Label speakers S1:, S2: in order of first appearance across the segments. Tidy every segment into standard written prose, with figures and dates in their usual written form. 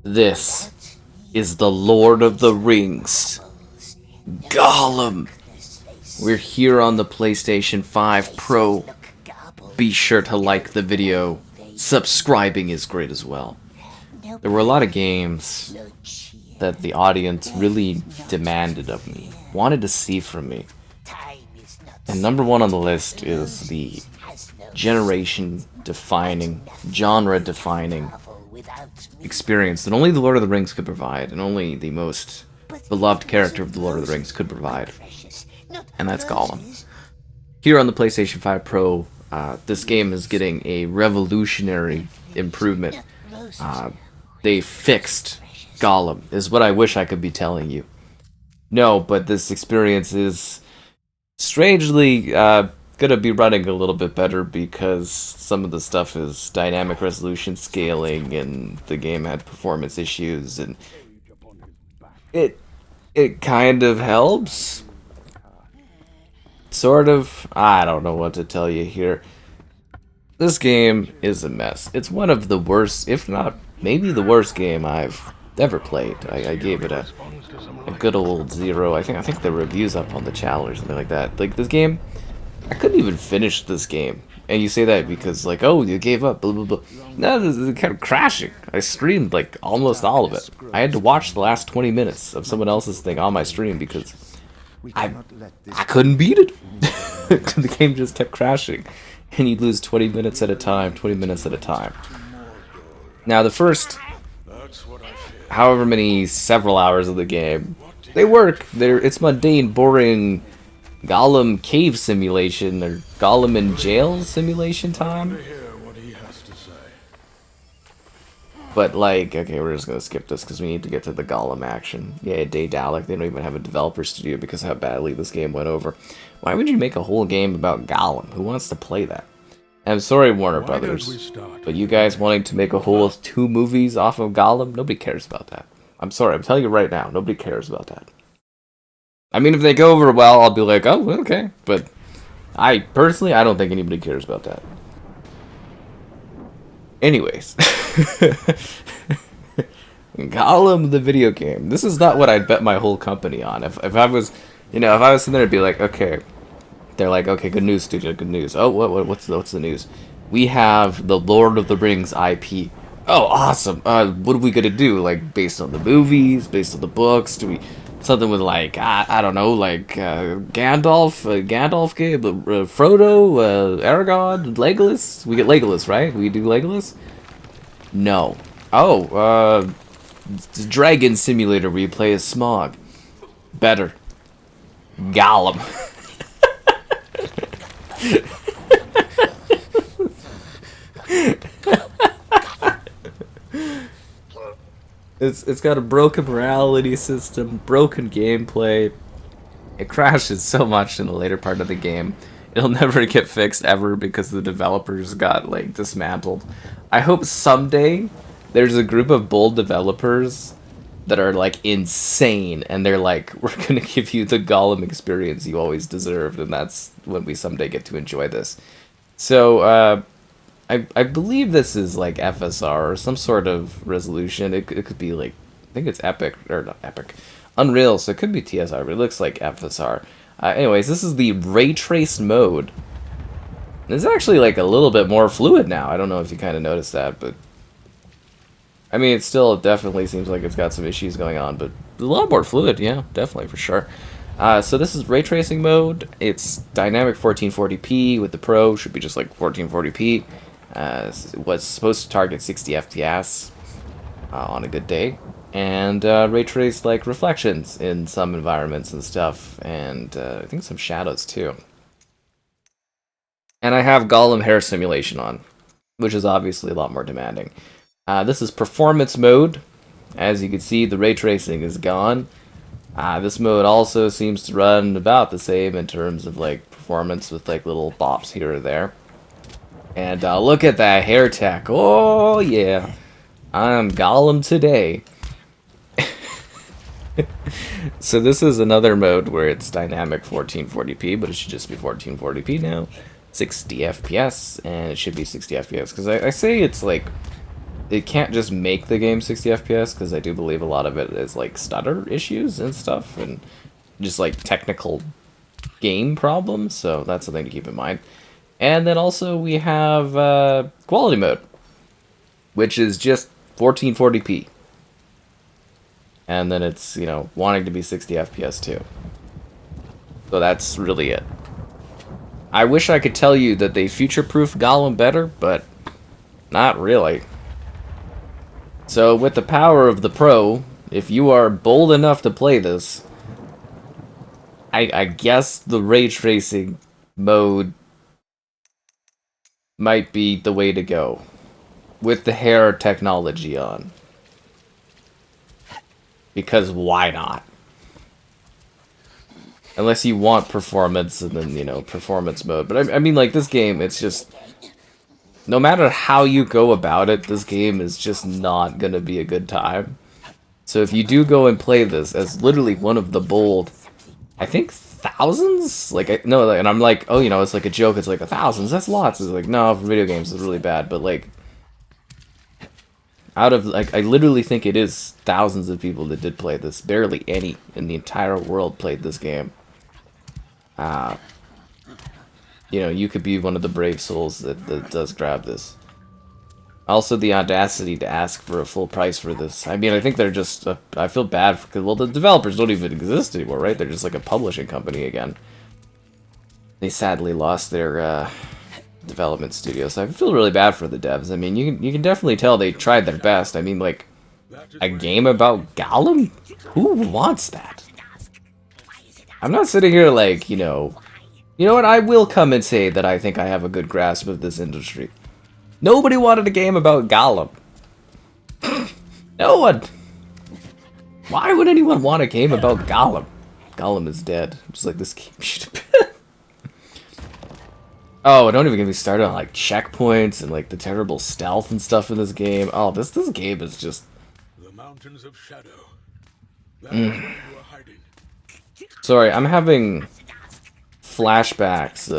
S1: This is the Lord of the Rings, Gollum. We're here on the PlayStation 5 Pro. Be sure to like the video. Subscribing is great as well. There were a lot of games that the audience really demanded of me, wanted to see from me. And number one on the list is the generation-defining, genre-defining experience that only the Lord of the Rings could provide, and only the most beloved character of the Lord of the Rings could provide. And that's Gollum. Here on the PlayStation 5 Pro, this game is getting a revolutionary improvement. They fixed Gollum, is what I wish I could be telling you. No, but this experience is strangely gonna be running a little bit better because some of the stuff is dynamic resolution scaling, and the game had performance issues, and it kind of helps. Sort of. I don't know what to tell you here. This game is a mess. It's one of the worst, if not maybe the worst game I've ever played. I gave it a good old 0. I think the review's up on the channel or something like that. Like, this game, I couldn't even finish this game. And you say that because, like, oh, you gave up, blah, blah, blah. No, this is kind of crashing. I streamed, like, almost all of it. I had to watch the last 20 minutes of someone else's thing on my stream because I couldn't beat it. The game just kept crashing. And you'd lose 20 minutes at a time, 20 minutes at a time. Now, the first however many several hours of the game, they work. It's mundane, boring Gollum cave simulation, or Gollum in jail simulation time. But, like, okay, we're just gonna skip this because we need to get to the Gollum action. Yeah, Daedalic, they don't even have a developer studio because of how badly this game went over. Why would you make a whole game about Gollum? Who wants to play that? And I'm sorry, Warner Brothers, but you guys wanting to make a whole 2 movies off of Gollum? Nobody cares about that. I'm sorry, I'm telling you right now, nobody cares about that. I mean, if they go over well, I'll be like, oh, okay. But I don't think anybody cares about that. Anyways. Gollum the video game. This is not what I'd bet my whole company on. If I was, if I was sitting there, I'd be like, okay. They're like, okay, good news, studio, good news. Oh, what's the news? We have the Lord of the Rings IP. Oh, awesome. What are we gonna do? Like, based on the movies, based on the books? Do we something with, like, I don't know, like Gandalf game, Frodo, Aragorn, Legolas? We get Legolas, right? We do Legolas? No. Oh, Dragon Simulator where you play as Smog. Better. Gollum. It's got a broken morality system, broken gameplay. It crashes so much in the later part of the game. It'll never get fixed ever because the developers got, like, dismantled. I hope someday there's a group of bold developers that are, like, insane, and they're like, we're gonna give you the Gollum experience you always deserved, and that's when we someday get to enjoy this. So, I believe this is, like, FSR, or some sort of resolution. It could be, like, I think it's Epic, or not Epic, Unreal, so it could be TSR, but it looks like FSR. Anyways, this is the ray traced mode. It's actually, like, a little bit more fluid now. I don't know if you kind of noticed that, but I mean, it definitely seems like it's got some issues going on, but a lot more fluid, yeah, definitely, for sure. So this is ray tracing mode. It's dynamic 1440p with the Pro, should be just like 1440p. Was supposed to target 60 FPS on a good day. And ray trace, like, reflections in some environments and stuff, and I think some shadows too. And I have Gollum hair simulation on, which is obviously a lot more demanding. This is performance mode. As you can see, the ray tracing is gone. This mode also seems to run about the same in terms of, like, performance, with, like, little bops here or there. And look at that hair tech. Oh, yeah. I'm Gollum today. So this is another mode where it's dynamic 1440p, but it should just be 1440p now. 60 FPS, and it should be 60 FPS. Because I say it's, like, it can't just make the game 60 FPS, because I do believe a lot of it is like stutter issues and stuff, and just like technical game problems, so that's something to keep in mind. And then also we have quality mode, which is just 1440p. And then it's, you know, wanting to be 60 FPS too. So that's really it. I wish I could tell you that they future-proofed Gollum better, but not really. So with the power of the Pro, if you are bold enough to play this, I guess the ray tracing mode might be the way to go. With the hair technology on. Because why not? Unless you want performance, and then, you know, performance mode. But I mean, like, this game, it's just... No matter how you go about it, this game is just not gonna be a good time. So if you do go and play this as literally one of the bold... I think thousands? Like, no, and I'm like, oh, you know, it's like a joke, it's like thousands, that's lots. It's like, no, for video games, it's really bad. But, like... Out of, like, I literally think it is thousands of people that did play this. Barely any in the entire world played this game. You know, you could be one of the brave souls that does grab this. Also, the audacity to ask for a full price for this. I mean, I think they're just, I feel bad, because, well, the developers don't even exist anymore, right? They're just like a publishing company again. They sadly lost their, development studio, so I feel really bad for the devs. I mean, you can definitely tell they tried their best. I mean, like, a game about Gollum? Who wants that? I'm not sitting here like, you know what, I will come and say that I think I have a good grasp of this industry. Nobody wanted a game about Gollum. No one. Why would anyone want a game about Gollum? Gollum is dead. Just like this game should have been. Oh, don't even get me started on, like, checkpoints and, like, the terrible stealth and stuff in this game. Oh, this game is just...
S2: The mountains of shadow.
S1: Sorry, I'm having flashbacks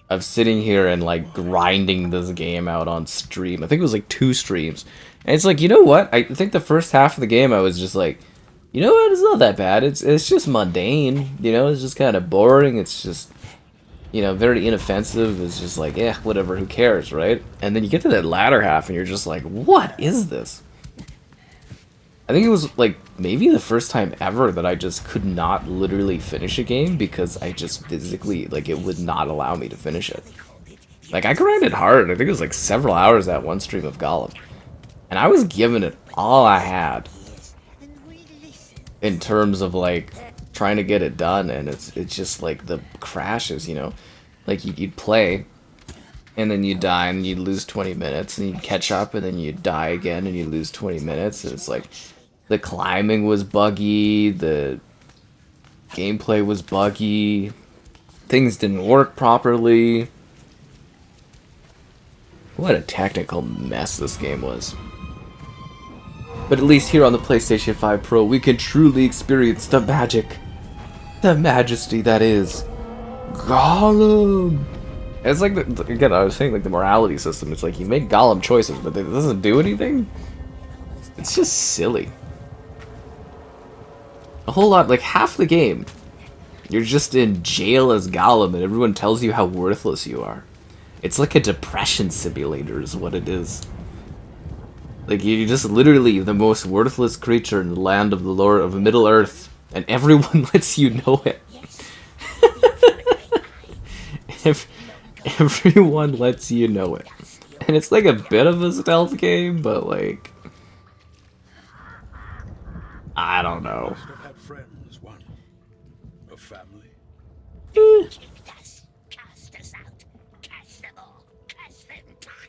S1: of sitting here and, like, grinding this game out on stream. I think it was, like, 2 streams. And it's like, you know what? I think the first half of the game I was just like, you know what? It's not that bad. It's just mundane. You know, it's just kind of boring. It's just... You know, very inoffensive. It's just like, eh, whatever, who cares, right? And then you get to that latter half and you're just like, what is this? I think it was, like, maybe the first time ever that I just could not literally finish a game because I just physically, like, it would not allow me to finish it. Like, I grinded hard. I think it was, like, several hours that one stream of Gollum. And I was giving it all I had in terms of, like, trying to get it done, and it's just like the crashes, you know, like you'd play and then you die and you'd lose 20 minutes and you'd catch up and then you'd die again and you lose 20 minutes, and it's like the climbing was buggy, the gameplay was buggy, things didn't work properly. What a technical mess this game was. But at least here on the PlayStation 5 Pro we can truly experience the magic, the majesty that is Gollum. It's like, again, I was saying, like, the morality system. It's like you make Gollum choices, but it doesn't do anything. It's just silly. A whole lot, like half the game, you're just in jail as Gollum, and everyone tells you how worthless you are. It's like a depression simulator, is what it is. Like, you're just literally the most worthless creature in the land of the Lord of Middle Earth. And everyone lets you know it. Everyone lets you know it. And it's like a bit of a stealth game, but like... I don't know.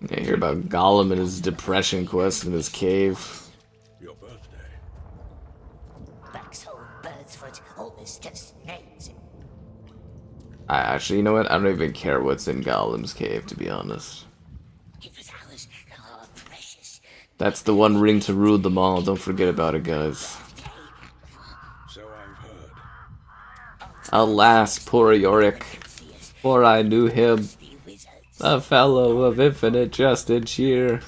S1: I hear about Gollum and his depression quest in his cave. Actually, you know what? I don't even care what's in Gollum's cave, to be honest. That's the one ring to rule them all. Don't forget about it, guys. Alas, poor Yorick, for I knew him, a fellow of infinite jest and cheer.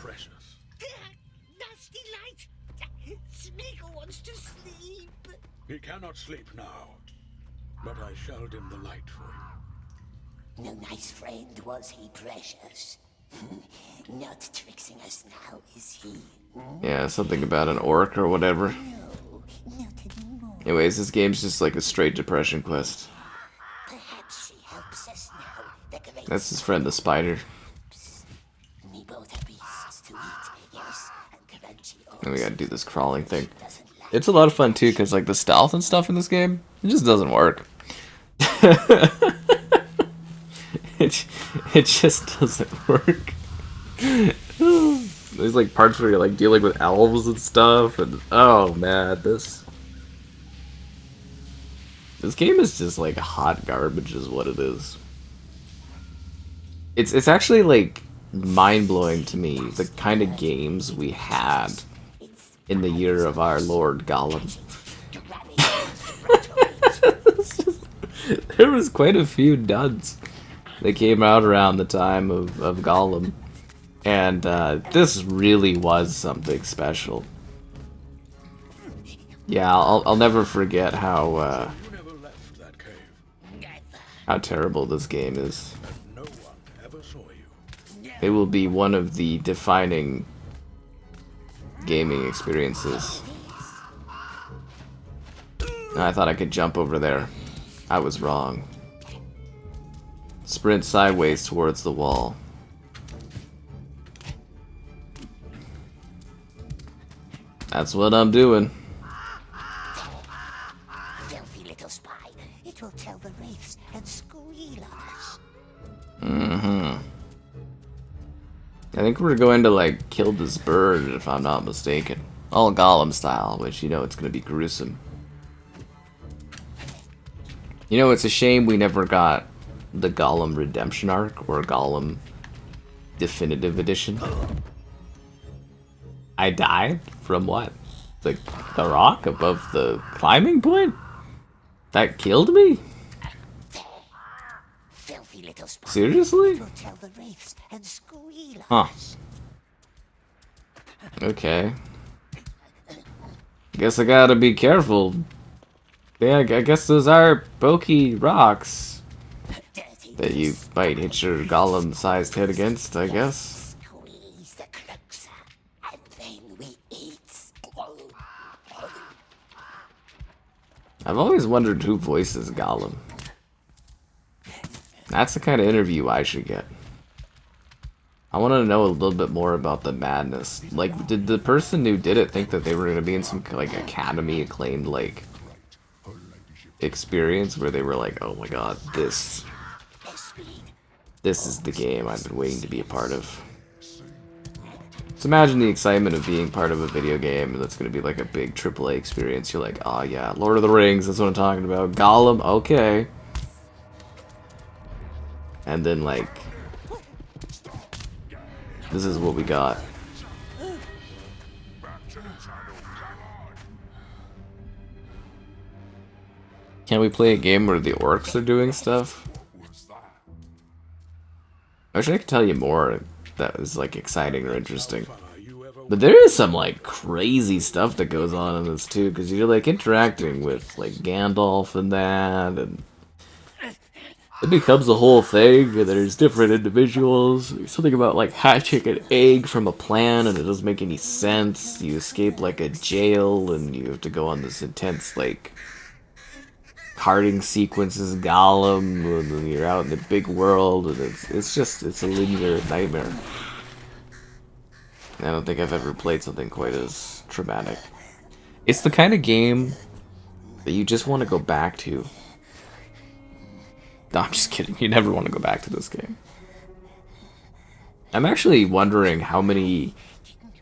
S2: He cannot sleep now, but I shall dim the light for you.
S3: No nice friend was he, precious. Not tricksing us now, is he?
S1: Yeah, something about an orc or whatever.
S3: No, not anymore.
S1: Anyways, this game's just like a straight depression quest.
S3: Perhaps she helps us now. The great
S1: That's his friend the spider.
S3: we both have beasts to eat, yes, and crunchy
S1: And we gotta do this crawling thing.
S3: doesn't like
S1: It's a lot of fun too, because like the stealth and stuff in this game, it just doesn't work. it just doesn't work. There's like parts where you're like dealing with elves and stuff, and oh man, this game is just like hot garbage, is what it is. It's actually like mind blowing to me the kind of games we had in the year of our Lord Gollum. There was quite a few duds that came out around the time of Gollum. And this really was something special. Yeah, I'll never forget how
S2: You never left that cave,
S1: terrible this game is.
S2: and no one ever saw you.
S1: It will be one of the defining gaming experiences. I thought I could jump over there. I was wrong. Sprint sideways towards the wall. That's what I'm doing.
S3: filthy little spy. It will tell the wraiths and squeal on us.
S1: I think we're going to like kill this bird, if I'm not mistaken. All Gollum style, which you know it's gonna be gruesome. You know, it's a shame we never got the Gollum Redemption arc or Gollum Definitive Edition. I died from what? The rock above the climbing point? That killed me?
S3: Filthy little spy.
S1: Seriously?
S3: It will tell the wraiths and squeal
S1: Huh.
S3: on us.
S1: Okay. Guess I gotta be careful. Yeah, I guess those are pokey rocks
S3: Dirty
S1: that you might hit your Gollum-sized head against, I guess.
S3: squeeze the crux, and then we eat.
S1: I've always wondered who voices Gollum. That's the kind of interview I should get. I want to know a little bit more about the madness. Like, did the person who did it think that they were going to be in some, like, Academy acclaimed, like, experience where they were like, oh my god, this is the game I've been waiting to be a part of. So imagine the excitement of being part of a video game that's going to be like a big AAA experience. You're like, oh yeah, Lord of the Rings, that's what I'm talking about. Gollum, okay. And then like, this is what we got. Can we play a game where the orcs are doing stuff? I wish I could tell you more that is like exciting or interesting. But there is some like crazy stuff that goes on in this too, because you're like interacting with like Gandalf and that, and it becomes a whole thing, and there's different individuals. There's something about like hatching an egg from a plant, and it doesn't make any sense. You escape like a jail, and you have to go on this intense like carting sequences, Gollum, and then you're out in the big world, and it's a linear nightmare. I don't think I've ever played something quite as traumatic. It's the kind of game that you just want to go back to. No, I'm just kidding. You never want to go back to this game. I'm actually wondering how many,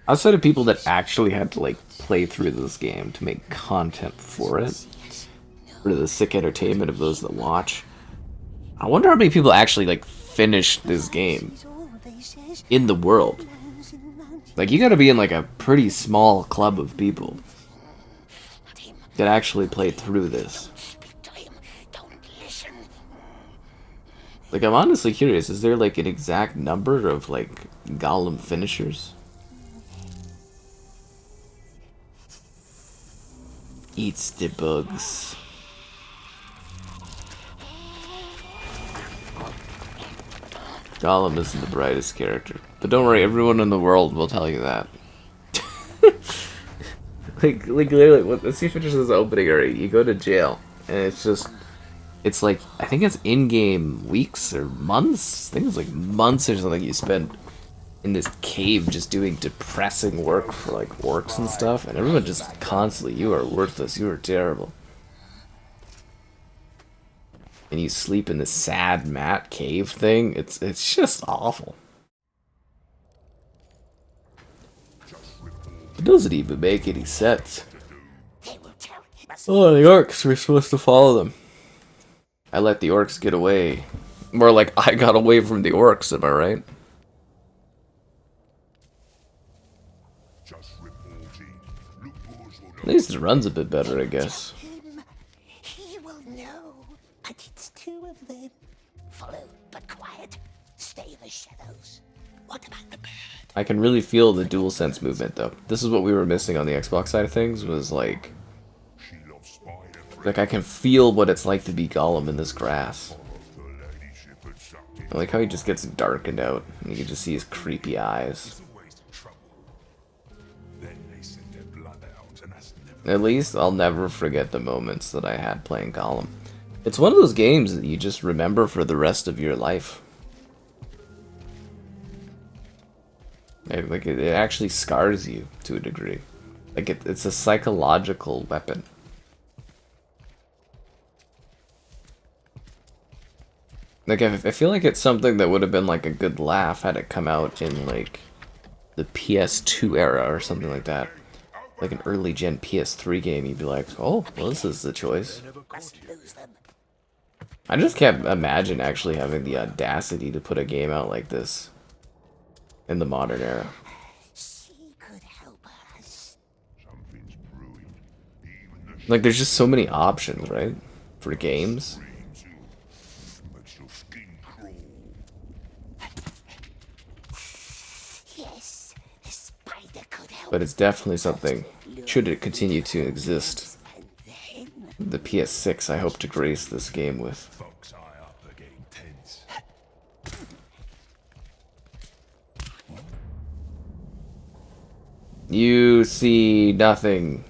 S1: outside of people that actually had to like play through this game to make content for it, for the sick entertainment of those that watch, I wonder how many people actually like finished this game in the world. Like, you gotta be in like a pretty small club of people that actually played through this. Like, I'm honestly curious, is there like an exact number of like Gollum finishers? Eats the bugs. Gollum isn't the brightest character. But don't worry, everyone in the world will tell you that. like literally, once he finishes his opening area, you go to jail. And it's like, I think it's in-game weeks or months. I think it's like months or something you spend in this cave just doing depressing work for like orcs and stuff. And everyone just constantly, you are worthless, you are terrible. And you sleep in this sad mat cave thing. It's just awful. It doesn't even make any sense. Oh, the orcs, we're supposed to follow them. I let the orcs get away. More like I got away from the orcs, am I right? At least it runs a bit better, I guess.
S3: He will know. And it's two of them. Follow, but quiet. Stay in the shadows. What about the bird?
S1: I can really feel the DualSense movement, though. This is what we were missing on the Xbox side of things, was like I can feel what it's like to be Gollum in this grass. I like how he just gets darkened out, and you can just see his creepy eyes. At least I'll never forget the moments that I had playing Gollum. It's one of those games that you just remember for the rest of your life. Like it actually scars you to a degree. Like it's a psychological weapon. Like I feel like it's something that would have been like a good laugh had it come out in like the PS2 era or something like that. Like an early gen PS3 game, you'd be like, oh, well, this is the choice. I just can't imagine actually having the audacity to put a game out like this in the modern era.
S3: She could help us.
S1: Like, there's just so many options, right? For games.
S3: Yes, the spider could help.
S1: But it's definitely something, should it continue to exist. The PS6 I hope to grace this game with. You see nothing.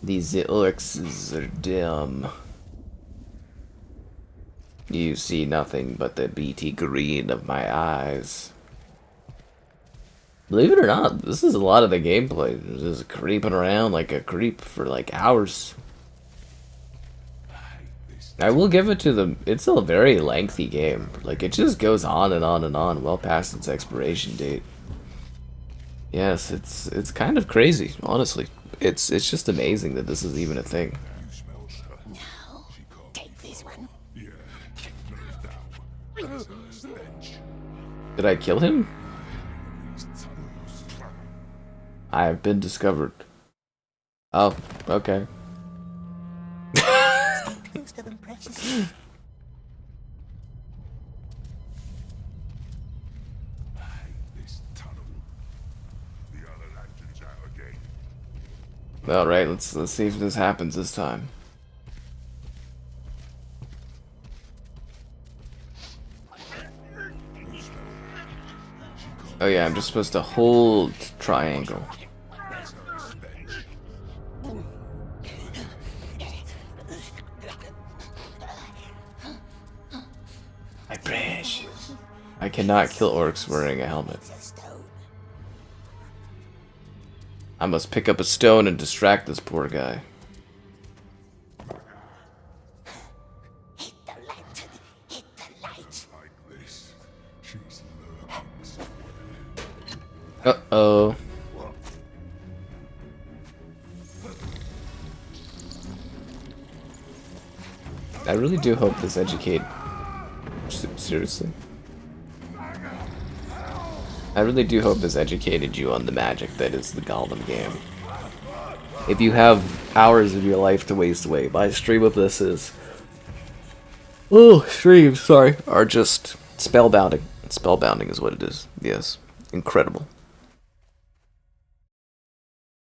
S1: These orcs are dim. You see nothing but the beady green of my eyes. Believe it or not, this is a lot of the gameplay. Just creeping around like a creep for like hours. I will give it to them. It's a very lengthy game. Like, it just goes on and on and on, well past its expiration date. Yes, it's kind of crazy, honestly. It's just amazing that this is even a thing.
S3: No, take this one.
S1: Did I kill him? I have been discovered. Oh, okay.
S3: Close to them, precious.
S1: All right, let's see if this happens this time. Oh yeah, I'm just supposed to hold triangle. My precious. I cannot kill orcs wearing a helmet. I must pick up a stone and distract this poor guy.
S3: Hit the lantern. Hit the light.
S1: Uh-oh. I really do hope this educate... Seriously? I really do hope this educated you on the magic that is the Gollum game. If you have hours of your life to waste away, my stream of this is... Oh, streams, sorry. Are just spellbounding. Spellbounding is what it is. Yes. Incredible.